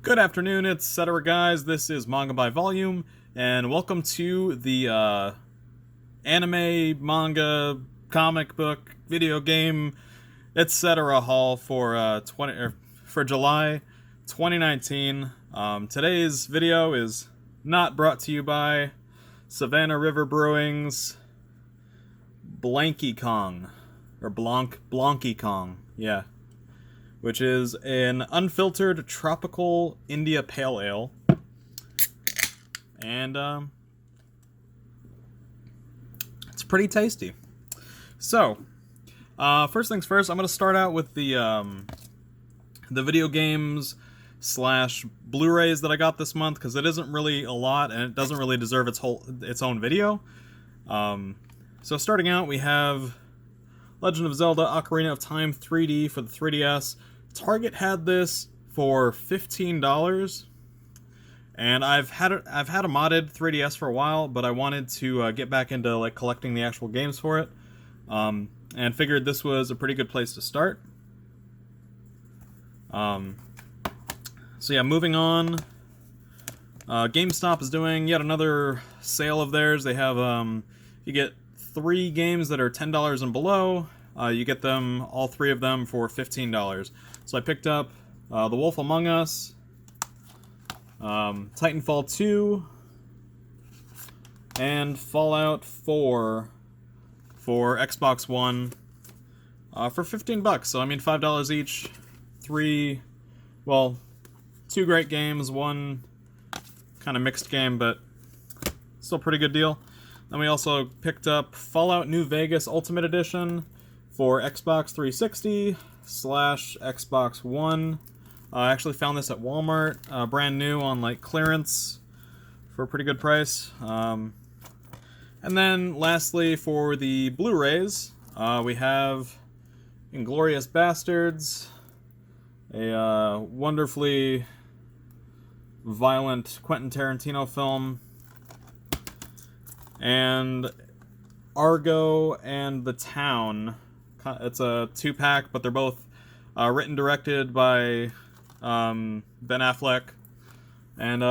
Good afternoon, etc. guys. This is Manga by Volume, and welcome to the anime, manga, comic book, video game, etc. haul for for July 2019. Today's video is not brought to you by Savannah River Brewing's Blanky Kong or Blanky Kong. Yeah. Which is an unfiltered tropical India Pale Ale. And it's pretty tasty. So, first things first, I'm going to start out with the video games slash Blu-rays that I got this month, because it isn't really a lot, and it doesn't really deserve its own video. So starting out, we have Legend of Zelda Ocarina of Time 3D for the 3DS. Target had this for $15, and I've had a modded 3DS for a while, but I wanted to get back into like collecting the actual games for it, and figured this was a pretty good place to start. So yeah, moving on. GameStop is doing yet another sale of theirs. They have you get 3 games that are $10 and below. You get them, all 3 of them, for $15. So I picked up The Wolf Among Us, Titanfall 2, and Fallout 4 for Xbox One for $15. So I mean $5 each. 2 great games, 1 kind of mixed game, but still pretty good deal. Then we also picked up Fallout New Vegas Ultimate Edition for Xbox 360 / Xbox One. I actually found this at Walmart, brand new on like clearance for a pretty good price. And then lastly, for the Blu-rays, we have Inglourious Bastards, a wonderfully violent Quentin Tarantino film, and Argo and The Town. It's a 2-pack, but they're both written, directed by Ben Affleck, and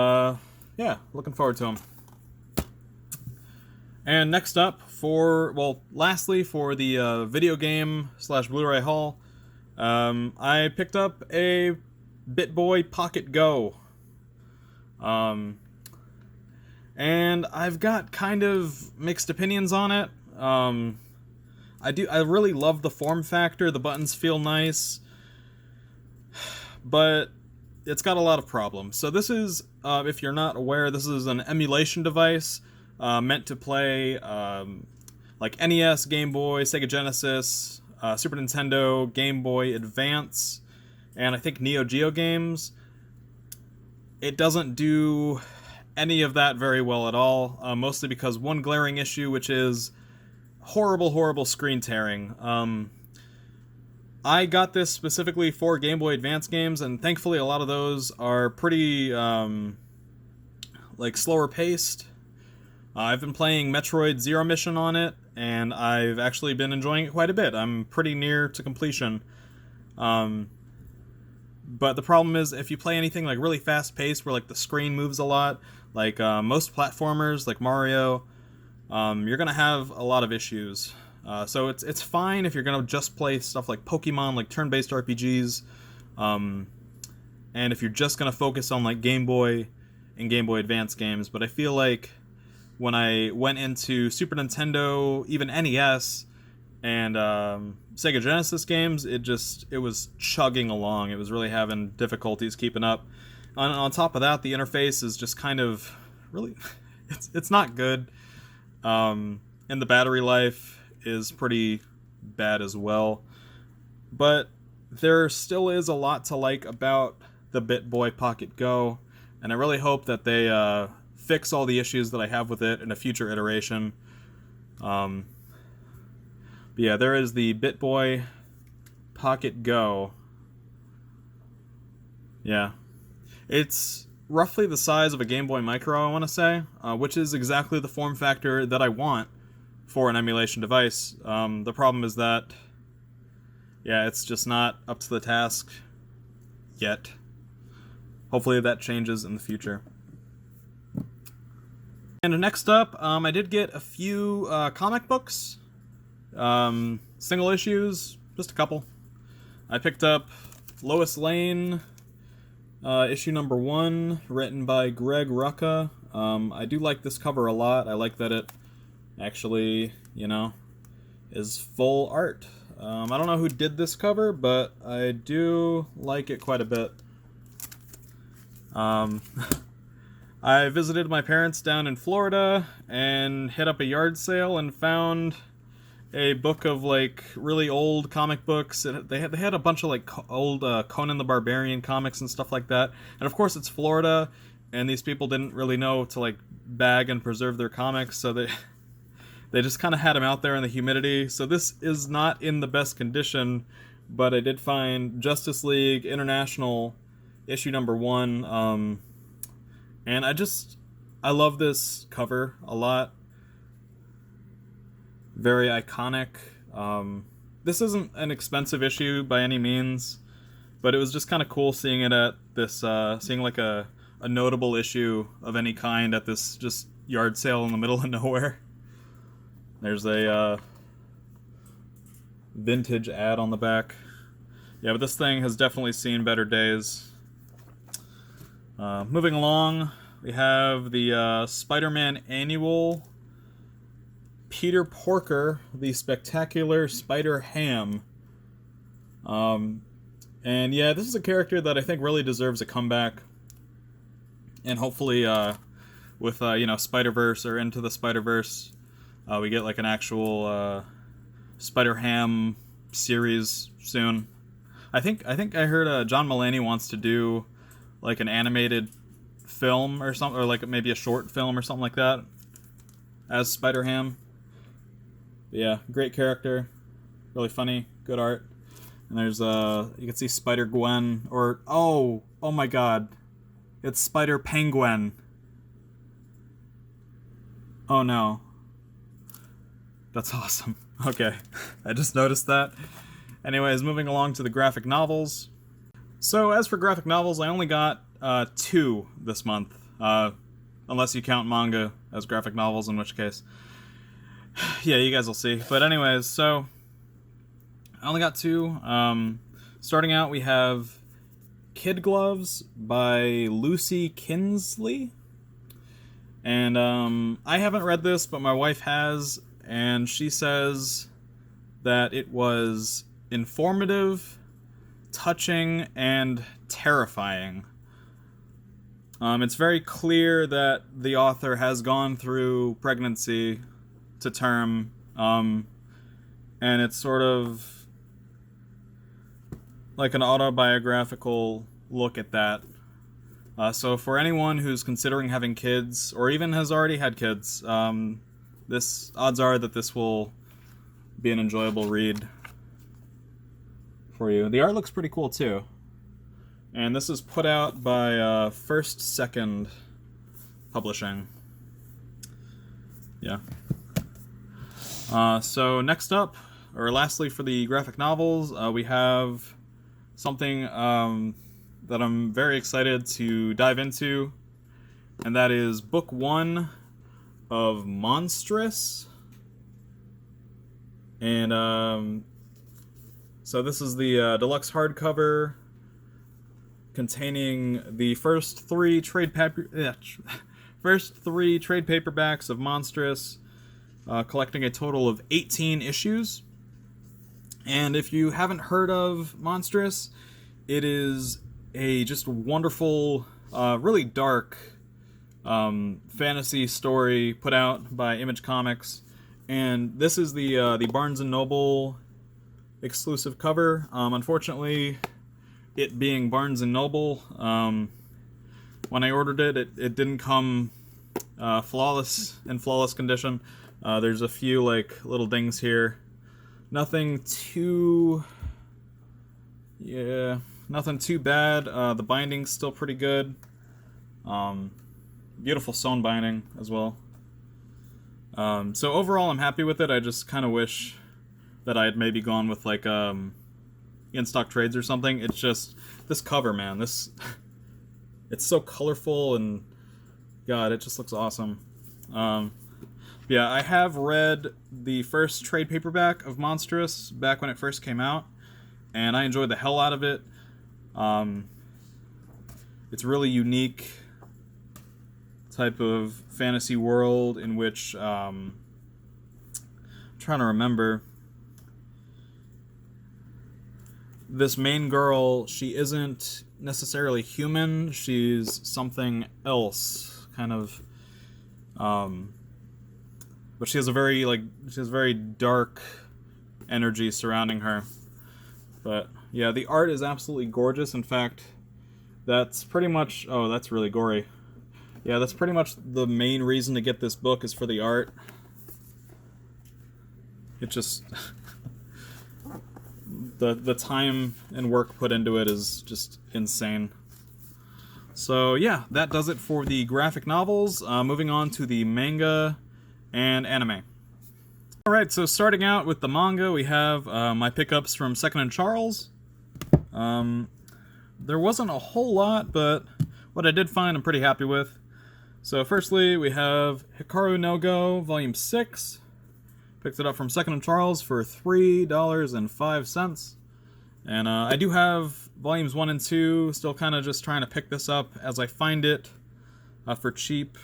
yeah, looking forward to them. And next up, lastly for the video game slash Blu-ray haul, I picked up a BitBoy Pocket Go, and I've got kind of mixed opinions on it. I really love the form factor. The buttons feel nice, but it's got a lot of problems. So this is, if you're not aware, this is an emulation device meant to play like NES, Game Boy, Sega Genesis, Super Nintendo, Game Boy Advance, and I think Neo Geo games. It doesn't do any of that very well at all, mostly because one glaring issue, which is horrible screen tearing. I got this specifically for Game Boy Advance games, and thankfully a lot of those are pretty like slower paced. I've been playing Metroid Zero Mission on it, and I've actually been enjoying it quite a bit. I'm pretty near to completion. But the problem is, if you play anything like really fast paced, where like the screen moves a lot, like most platformers like Mario, you're gonna have a lot of issues. So it's fine if you're gonna just play stuff like Pokemon, like turn-based RPGs, and if you're just gonna focus on like Game Boy and Game Boy Advance games. But I feel like when I went into Super Nintendo, even NES, and Sega Genesis games, it was chugging along. It was really having difficulties keeping up. On top of that, the interface is just kind of really, it's not good. And the battery life is pretty bad as well. But there still is a lot to like about the BitBoy Pocket Go, and I really hope that they fix all the issues that I have with it in a future iteration. But yeah, there is the BitBoy Pocket Go. Yeah. It's roughly the size of a Game Boy Micro, I want to say, which is exactly the form factor that I want for an emulation device. The problem is that, yeah, it's just not up to the task yet. hopefully that changes in the future. And next up, I did get a few comic books, single issues, just a couple. I picked up Lois Lane, issue number 1, written by Greg Rucka. I do like this cover a lot. I like that it actually, is full art. I don't know who did this cover, but I do like it quite a bit. I visited my parents down in Florida and hit up a yard sale and found a book of like really old comic books. They had a bunch of like old Conan the Barbarian comics and stuff like that. And of course it's Florida, and these people didn't really know to like bag and preserve their comics, so they just kind of had them out there in the humidity. So this is not in the best condition, but I did find Justice League International issue number 1. And I love this cover a lot. Very iconic. This isn't an expensive issue by any means, but it was just kind of cool seeing it at this, seeing like a notable issue of any kind at this just yard sale in the middle of nowhere. There's a vintage ad on the back. Yeah, but this thing has definitely seen better days. Moving along, we have the Spider-Man Annual, Peter Porker, the Spectacular Spider-Ham. And yeah, this is a character that I think really deserves a comeback. And hopefully, with Spider-Verse or Into the Spider-Verse, we get like an actual Spider-Ham series soon. I think I heard John Mulaney wants to do like an animated film or something, or like maybe a short film or something like that as Spider-Ham. Yeah, great character, really funny, good art. And there's you can see Spider-Gwen, or oh my god, it's Spider-Penguin. Oh no. That's awesome. Okay, I just noticed that. Anyways, moving along to the graphic novels. So as for graphic novels, I only got 2 this month, unless you count manga as graphic novels, in which case, yeah, you guys will see. But anyways, so I only got 2. Starting out, we have Kid Gloves by Lucy Kinsley. And I haven't read this, but my wife has, and she says that it was informative, touching, and terrifying. It's very clear that the author has gone through pregnancy to term, and it's sort of like an autobiographical look at that. So for anyone who's considering having kids, or even has already had kids, this odds are that this will be an enjoyable read for you. The art looks pretty cool too. And this is put out by First Second Publishing. Yeah. So next up, or lastly for the graphic novels, we have something that I'm very excited to dive into, and that is book 1 of Monstrous. And so this is the deluxe hardcover containing the first 3 trade paperbacks of Monstrous, collecting a total of 18 issues. And if you haven't heard of Monstrous, it is a just wonderful, really dark fantasy story put out by Image Comics. And this is the Barnes & Noble exclusive cover. Unfortunately, it being Barnes & Noble, when I ordered it, it didn't come in flawless condition. There's a few like little dings here. Nothing too bad. The binding's still pretty good. Beautiful sewn binding as well. So overall, I'm happy with it. I just kind of wish that I had maybe gone with like in-stock trades or something. It's just this cover, man. This It's so colorful, and God, it just looks awesome. Yeah, I have read the first trade paperback of Monstrous back when it first came out, and I enjoyed the hell out of it. It's really unique type of fantasy world in which I'm trying to remember. This main girl, she isn't necessarily human. She's something else, kind of. But she has a very dark energy surrounding her. But yeah, the art is absolutely gorgeous. In fact, that's pretty much. Oh, that's really gory. Yeah, that's pretty much the main reason to get this book is for the art. It just the time and work put into it is just insane. So yeah, that does it for the graphic novels. Moving on to the manga and anime. Alright, so starting out with the manga, we have my pickups from Second & Charles. There wasn't a whole lot, but what I did find I'm pretty happy with. So firstly, we have Hikaru no Go, Volume 6. Picked it up from Second & Charles for $3.05. And I do have Volumes 1 and 2, still kind of just trying to pick this up as I find it for cheap.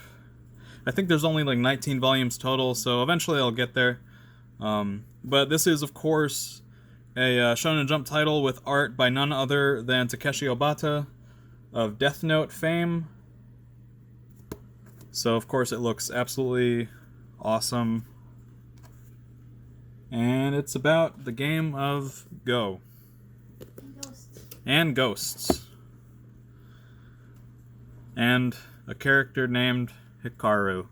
I think there's only like 19 volumes total, so eventually I'll get there. But this is, of course, a Shonen Jump title with art by none other than Takeshi Obata of Death Note fame. So, of course, it looks absolutely awesome. And it's about the game of Go. And ghosts. And a character named Hikaru.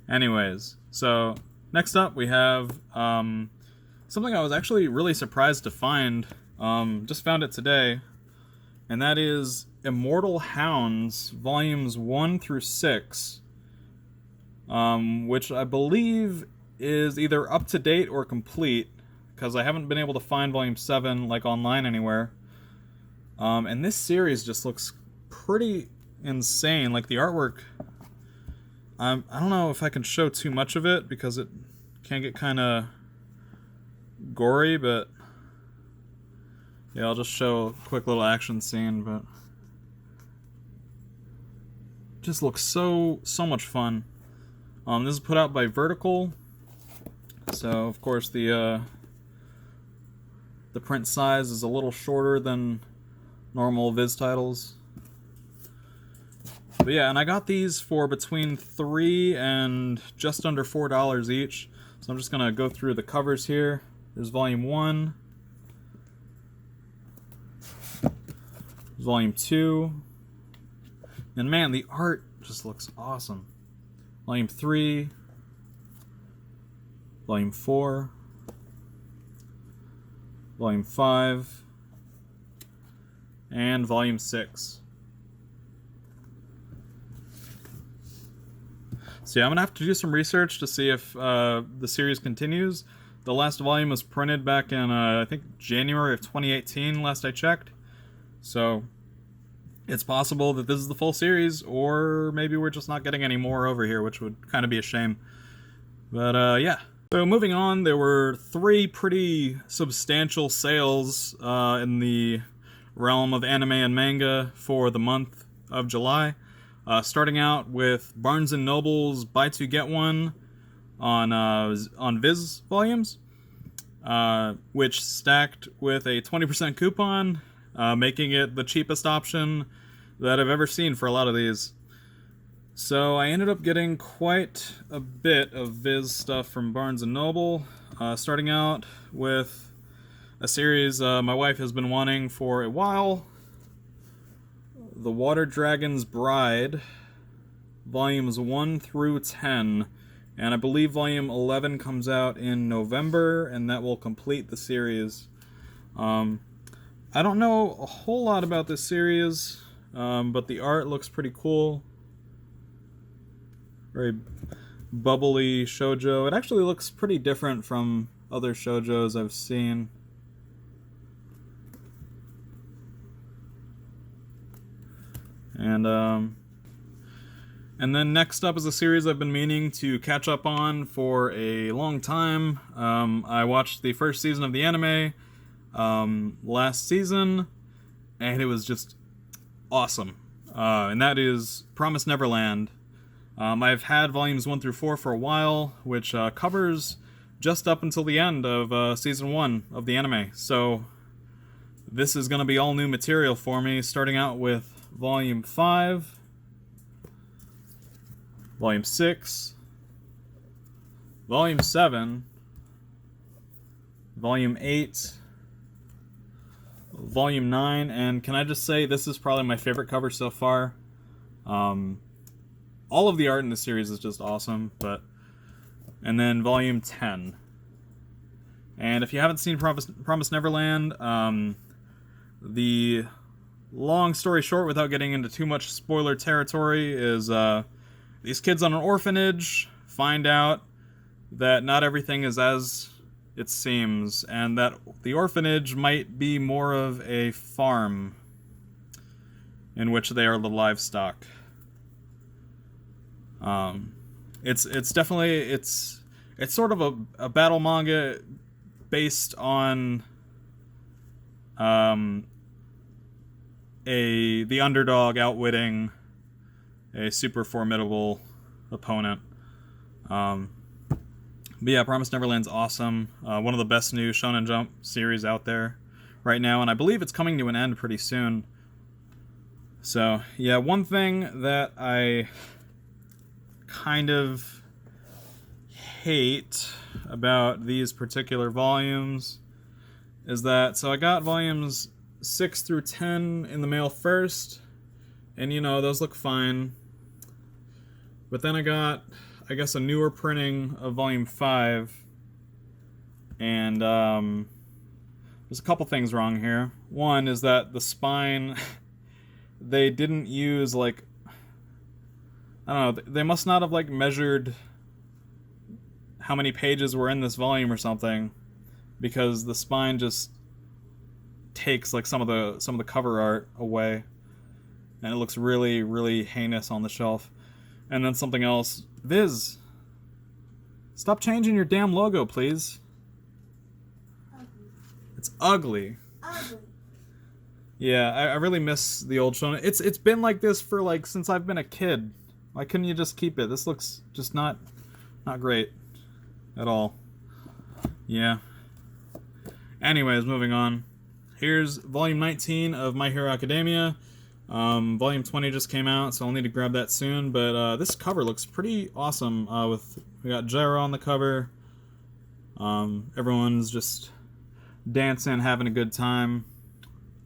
Anyways, so next up we have something I was actually really surprised to find. Just found it today. And that is Immortal Hounds, Volumes 1 through 6. Which I believe is either up to date or complete, because I haven't been able to find Volume 7 like online anywhere. And this series just looks pretty insane. Like the artwork, I don't know if I can show too much of it because it can get kind of gory, but yeah, I'll just show a quick little action scene, but it just looks so much fun. This is put out by Vertical, so of course the print size is a little shorter than normal Viz titles. But yeah, and I got these for between $3 and just under $4 each. So I'm just gonna go through the covers here. There's Volume 1. There's Volume 2. And man, the art just looks awesome. Volume 3. Volume 4. Volume 5. And Volume 6. So yeah, I'm gonna have to do some research to see if the series continues. The last volume was printed back in I think January of 2018, last I checked. So it's possible that this is the full series, or maybe we're just not getting any more over here, which would kind of be a shame. But yeah. So moving on, there were 3 pretty substantial sales in the realm of anime and manga for the month of July. Starting out with Barnes & Noble's Buy Two Get One on Viz volumes, which stacked with a 20% coupon, making it the cheapest option that I've ever seen for a lot of these. So I ended up getting quite a bit of Viz stuff from Barnes & Noble, starting out with a series my wife has been wanting for a while. The Water Dragon's Bride, Volumes 1 through 10, and I believe Volume 11 comes out in November, and that will complete the series. I don't know a whole lot about this series, but the art looks pretty cool. Very bubbly shoujo. It actually looks pretty different from other shoujos I've seen. And then next up is a series I've been meaning to catch up on for a long time. I watched the first season of the anime last season, and it was just awesome. And that is Promised Neverland. I've had volumes 1 through 4 for a while, which covers just up until the end of season 1 of the anime. So this is going to be all new material for me, starting out with volume 5, volume 6, volume 7, volume 8, volume 9, and can I just say this is probably my favorite cover so far. All of the art in the series is just awesome, and then volume 10. And if you haven't seen Promised Neverland, the long story short, without getting into too much spoiler territory, is these kids on an orphanage find out that not everything is as it seems, and that the orphanage might be more of a farm in which they are the livestock. It's definitely it's sort of a battle manga based on the underdog outwitting a super formidable opponent. But yeah, Promised Neverland's awesome. One of the best new Shonen Jump series out there right now, and I believe it's coming to an end pretty soon. So yeah, one thing that I kind of hate about these particular volumes is that, so I got volumes 6 through 10 in the mail first, and those look fine. But then I got, I guess, a newer printing of volume 5, and there's a couple things wrong here. One is that the spine, they didn't use, like, I don't know, they must not have, like, measured how many pages were in this volume or something, because the spine just takes, like, some of the cover art away, and it looks really, really heinous on the shelf. And then something else, Viz, stop changing your damn logo, please. Ugly. It's ugly. Ugly. Yeah, I really miss the old Shonen. It's been like this for, like, since I've been a kid. Why couldn't you just keep it? This looks just not great at all. Yeah. Anyways, moving on. Here's volume 19 of My Hero Academia. Volume 20 just came out, so I'll need to grab that soon. But this cover looks pretty awesome. We got Gyro on the cover. Everyone's just dancing, having a good time.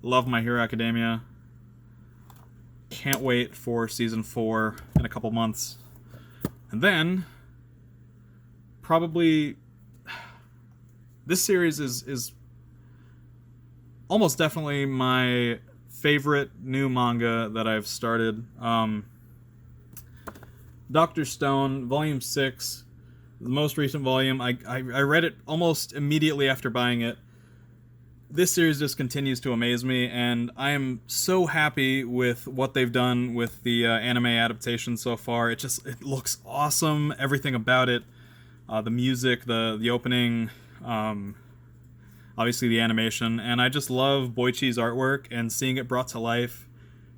Love My Hero Academia. Can't wait for season 4 in a couple months. And then, probably, this series is almost definitely my favorite new manga that I've started. Dr. Stone, Volume 6, the most recent volume. I read it almost immediately after buying it. This series just continues to amaze me, and I am so happy with what they've done with the anime adaptation so far. It looks awesome, everything about it. The music, the opening, obviously the animation, and I just love Boichi's artwork, and seeing it brought to life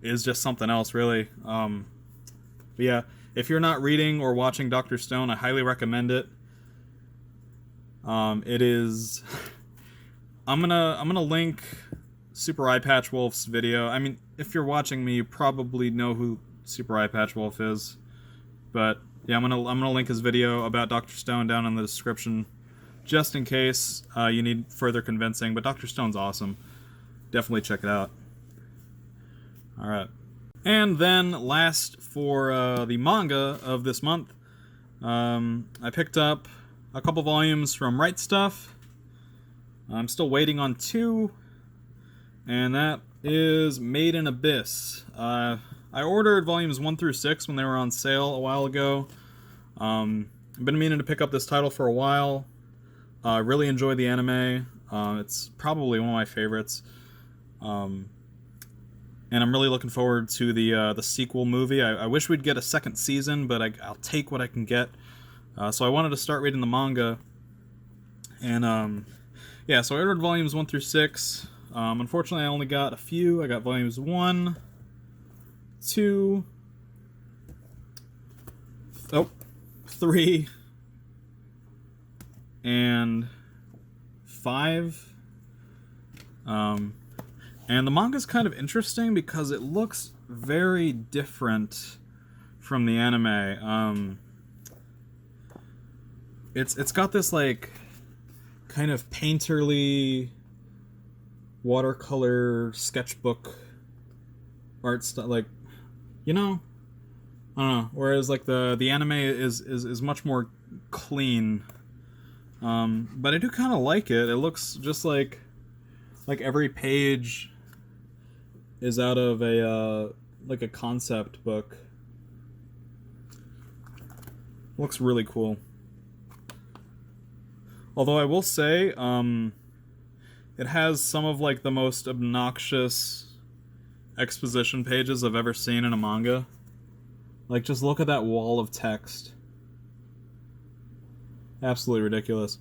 is just something else, really. But yeah, if you're not reading or watching Dr. Stone, I highly recommend it. It is... I'm gonna link Super Eye Patch Wolf's video. I mean, if you're watching me, you probably know who Super Eye Patch Wolf is. But yeah, I'm gonna link his video about Dr. Stone down in the description, just in case you need further convincing. But Dr. Stone's awesome. Definitely check it out. All right, and then last for the manga of this month, I picked up a couple volumes from Right Stuff. I'm still waiting on 2, and that is Made in Abyss. I ordered volumes 1 through 6 when they were on sale a while ago. I've been meaning to pick up this title for a while. I really enjoy the anime. It's probably one of my favorites. and I'm really looking forward to the sequel movie. I wish we'd get a second season, but I'll take what I can get. So I wanted to start reading the manga, and yeah, so I ordered volumes 1 through 6. Unfortunately, I only got a few. I got volumes 1, 2, 3, and 5. And the manga's kind of interesting because it looks very different from the anime. It's got this like kind of painterly watercolor sketchbook art style, like, you know, I don't know. Whereas like the anime is much more clean. But I do kind of like it. It looks just like every page is out of a like a concept book. Looks really cool. Although I will say, it has some of like the most obnoxious exposition pages I've ever seen in a manga. Like, just look at that wall of text. Absolutely ridiculous.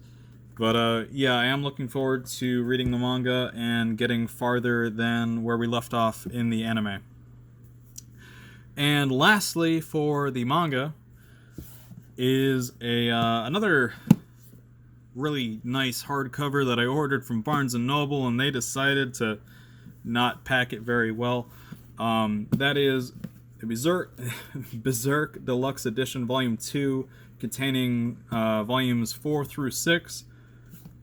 But yeah, I am looking forward to reading the manga and getting farther than where we left off in the anime. And lastly, for the manga, is another really nice hardcover that I ordered from Barnes & Noble, and they decided to not pack it very well. That is Berserk Deluxe Edition Volume 2, containing volumes 4 through 6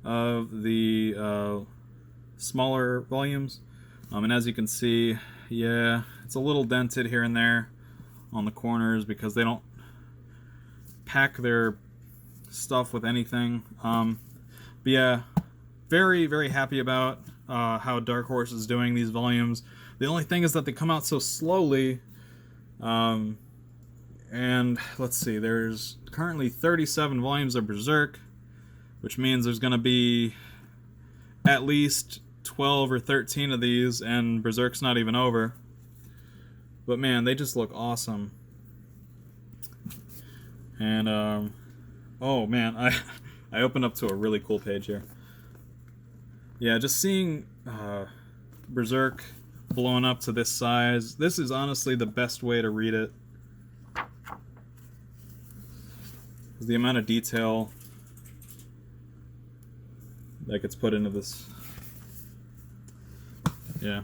of the smaller volumes. And as you can see, yeah, it's a little dented here and there on the corners because they don't pack their stuff with anything. But yeah, very, very happy about how Dark Horse is doing these volumes. The only thing is that they come out so slowly. And let's see, there's currently 37 volumes of Berserk, which means there's going to be at least 12 or 13 of these, and Berserk's not even over. But man, they just look awesome. And oh man, I opened up to a really cool page here. Yeah, just seeing Berserk blown up to this size, this is honestly the best way to read it. The amount of detail that gets put into this. Yeah.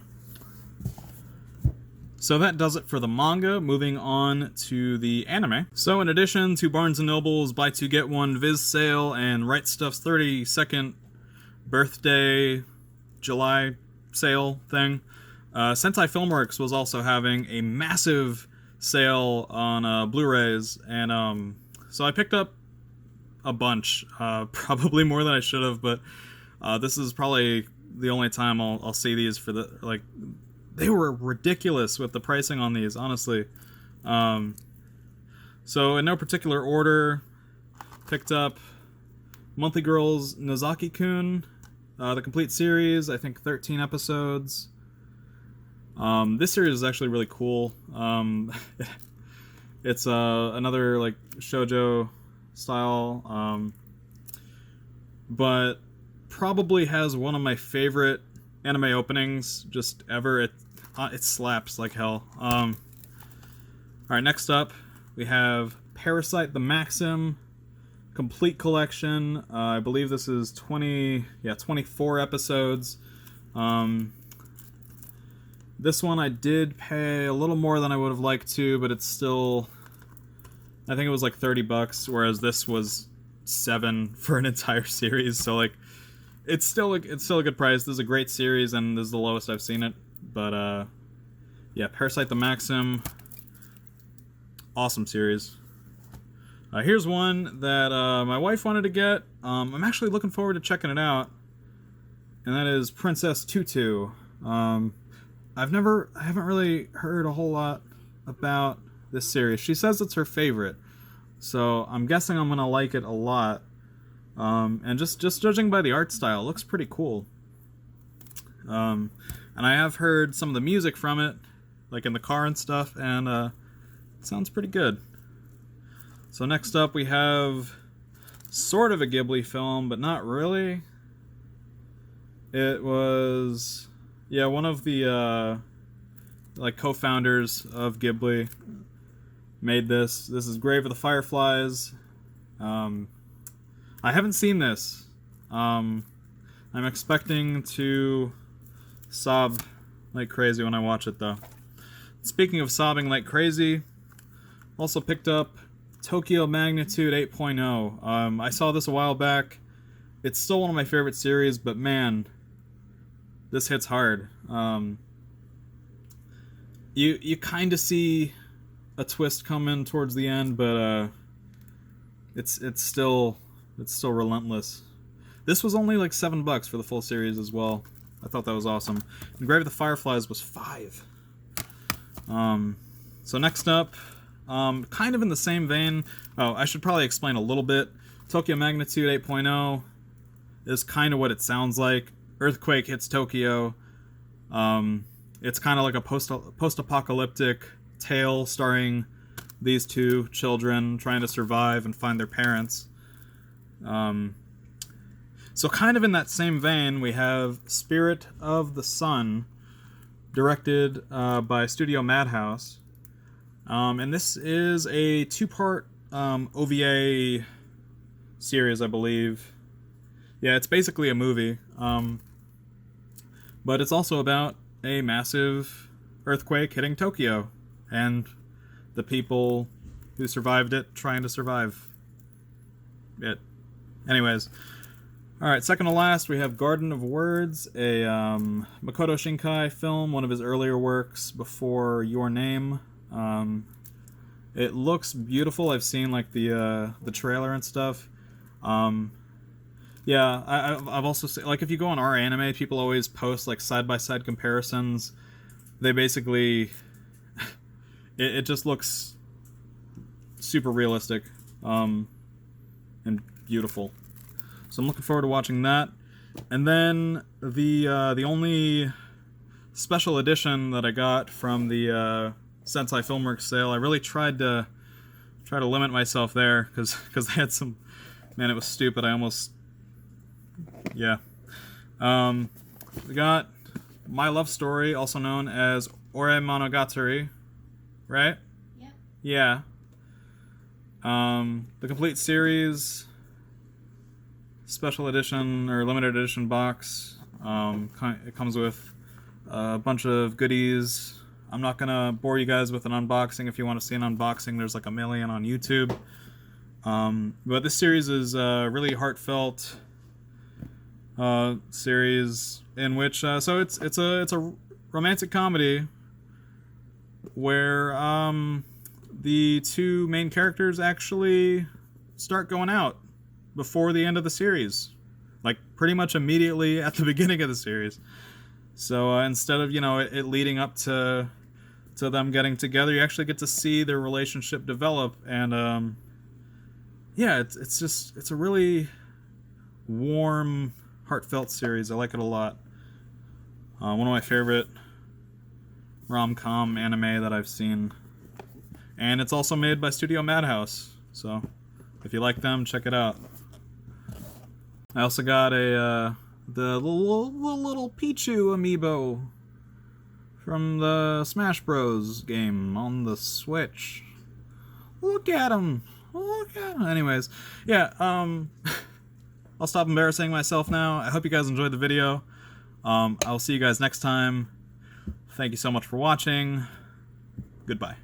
So that does it for the manga. Moving on to the anime. So in addition to Barnes & Noble's Buy Two Get One Viz sale and Right Stuff's 32nd birthday July sale thing, Sentai Filmworks was also having a massive sale on Blu-rays, and so I picked up a bunch, probably more than I should have, but this is probably the only time I'll see these for the, like, they were ridiculous with the pricing on these, honestly. So in no particular order, picked up Monthly Girls Nozaki-kun, the complete series, I think 13 episodes. This series is actually really cool. It's another like shoujo style, but probably has one of my favorite anime openings just ever. It slaps like hell. Alright, next up we have Parasite the Maxim complete collection. I believe this is 24 episodes. This one I did pay a little more than I would have liked to, but it's still, I think it was like $30, whereas this was $7 for an entire series. So like, it's still a good price. This is a great series, and this is the lowest I've seen it. But yeah, Parasite the Maxim, awesome series. Here's one that my wife wanted to get. I'm actually looking forward to checking it out, and that is Princess Tutu. I haven't really heard a whole lot about this series. She says it's her favorite, so I'm guessing I'm gonna like it a lot. And just judging by the art style, it looks pretty cool. And I have heard some of the music from it, like in the car and stuff, and it sounds pretty good. So next up we have sort of a Ghibli film, but not really. It was, yeah, one of the like co-founders of Ghibli made this. This is Grave of the Fireflies. I haven't seen this. I'm expecting to sob like crazy when I watch it, though. Speaking of sobbing like crazy, also picked up Tokyo Magnitude 8.0. I saw this a while back. It's still one of my favorite series, but man, this hits hard. You kind of see a twist coming towards the end, but it's still relentless. This was only like $7 for the full series as well. I thought that was awesome. And Grave of the Fireflies was $5. So next up, kind of in the same vein. Oh, I should probably explain a little bit. Tokyo Magnitude 8.0 is kind of what it sounds like. Earthquake hits Tokyo. It's kind of like a post-apocalyptic tale starring these two children trying to survive and find their parents. So kind of in that same vein, we have Spirit of the Sun, directed by Studio Madhouse. And this is a 2-part OVA series, I believe. Yeah, it's basically a movie. But it's also about a massive earthquake hitting Tokyo and the people who survived it trying to survive it. Anyways. Alright, second to last, we have Garden of Words, a Makoto Shinkai film, one of his earlier works before Your Name. It looks beautiful. I've seen like the trailer and stuff. Yeah, I've also seen, like, if you go on our anime, people always post like side-by-side comparisons. They basically it just looks super realistic and beautiful. So I'm looking forward to watching that. And then the only special edition that I got from the Sensei Filmworks sale, I really tried to limit myself there because they had some, man, it was stupid. I almost, yeah. We got My Love Story, also known as Ore Monogatari, right? Yep. Yeah. The complete series, special edition or limited edition box. It comes with a bunch of goodies. I'm not gonna bore you guys with an unboxing. If you want to see an unboxing, there's like a million on YouTube. But this series is a really heartfelt series in which so it's a romantic comedy where the two main characters actually start going out before the end of the series, like pretty much immediately at the beginning of the series. So instead of, you know, it leading up to them getting together, you actually get to see their relationship develop. And yeah, it's a really warm, heartfelt series. I like it a lot. One of my favorite rom-com anime that I've seen, and it's also made by Studio Madhouse. So if you like them, check it out. I also got the little Pichu amiibo from the Smash Bros. Game on the Switch. Look at him! Look at him! Anyways, yeah, I'll stop embarrassing myself now. I hope you guys enjoyed the video. I'll see you guys next time. Thank you so much for watching. Goodbye.